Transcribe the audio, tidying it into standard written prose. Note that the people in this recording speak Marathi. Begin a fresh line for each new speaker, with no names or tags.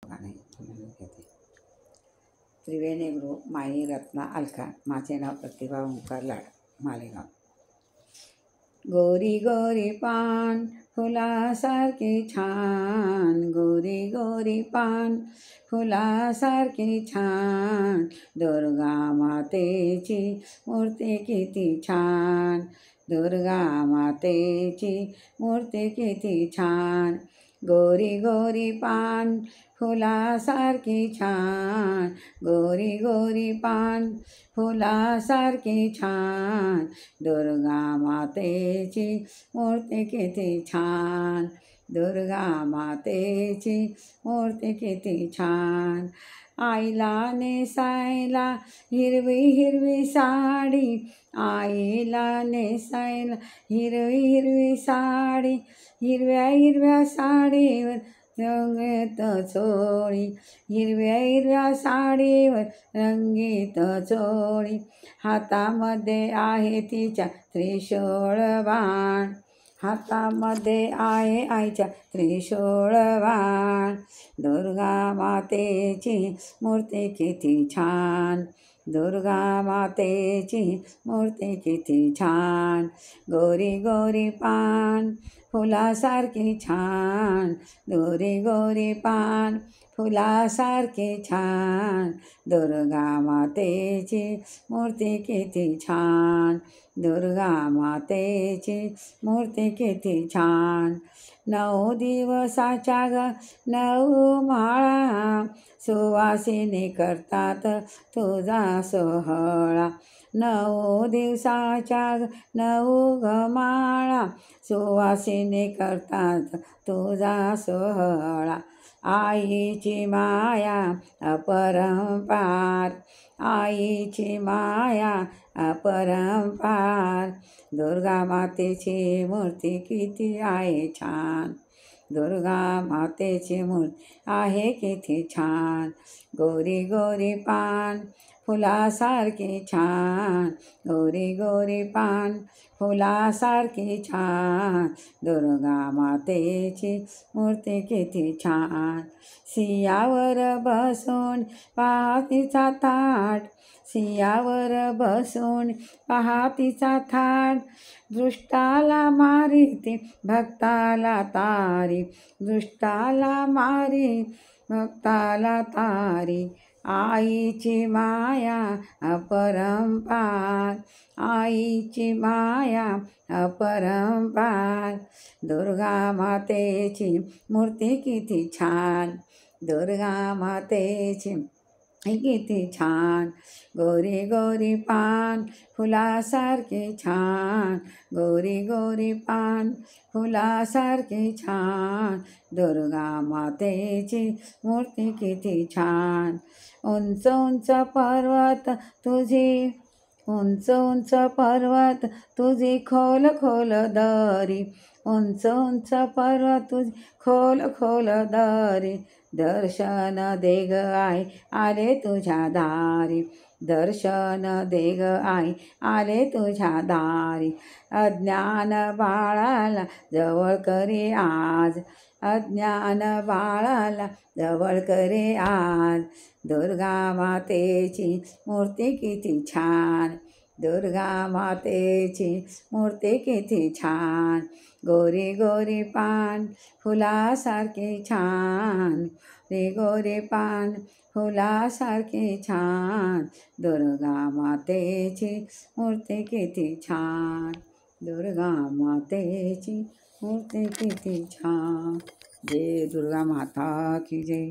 गाणे घेते. त्रिवेणी ग्रुप माई रत्ना अलका. माझे नाव प्रतिभा ओंकार लाड, मालेगाव. गोरी गोरी पान फुलासारखी छान, गोरी गोरी पान फुलासारखी छान, दुर्गा मातेची मूर्ती किती छान, दुर्गा मातेची मूर्ती किती छान. गोरी गोरी पान फुलासारखी छान, गोरी गोरी पान फुलासारखी छान, दुर्गा मातेची मूर्ती किती छान, दुर्गा मातेची मूर्ती किती छान. आईला नेसायला हिरवी हिरवी साडी, आईला नेसायला हिरवी हिरवी साडी, हिरव्या हिरव्या साडीवर रंगीत चोळी, हिरव्या हिरव्या साडीवर रंगीत चोळी, हातामध्ये आहे तिच्या त्रिशूळ बाण, हातामध्ये आहे आईच्या त्रिशूळ बाण. दुर्गा मातेची मूर्ती किती छान, दुर्गा मातेची मूर्ती किती छान. गोरी गोरी पान फुलासारखी छान, गोरी गोरी पान फुलासारखी छान, दुर्गा मातेची मूर्ती किती छान, दुर्गा मातेची मूर्ती किती छान. 9 दिवसाच्या ग 9 माळा, सुवासिनी करतात तुझा सोहळा, 9 दिवसाच्या 9 ग माळा, सुवासिनी करतात तुझा सोहळा. आईची माया अपरंपार, आईची माया अपरंपार, दुर्गा मातेची मूर्ती किती आहे छान, दुर्गा मातेची मूर्ती आहे किती छान. गोरी गोरी पान फुलासारखी छान, गोरी गोरी पान फुलासारखी छान, दुर्गा मातेची मूर्ती किती छान. सिंहावर बसून पहा तिचा थाट, सिंहावर बसून पहा तिचा थाट, दृष्टाला मारिते भक्ताला तारी, दृष्टाला मारी भक्ताला तारी. आईची माया अपरंपार, आईची माया अपरंपार, दुर्गा मातेची मूर्ती किती छान, दुर्गा मातेची किती छान. गोरी गोरी पान फुलासारखी छान, गोरी गोरी पान फुलासारखी छान, दुर्गा मातेची मूर्ती किती छान. उंच उंच पर्वत तुझी, उंच उंच पर्वत तुझी खोल खोल दरी, उंच उंच पर्वत तुझी खोल खोल दरी, दर्शन दे ग आई आले तुझ्या दारी, दर्शन दे ग आई आले तुझ्या दारी. अज्ञान बाळाला जवळ करी आज, अज्ञान बाळाला जवळ करी आज, दुर्गा मातेची मूर्ती किती छान, दुर्गा मातेची मूर्ती किती छान. गोरी गोरी पान फुलासारखी छान, गोरी गोरी पान फुलासारखी छान, दुर्गा मातेची मूर्ती किती छान, दुर्गा मातेची मूर्ती किती छान. जय दुर्गा माता की जय.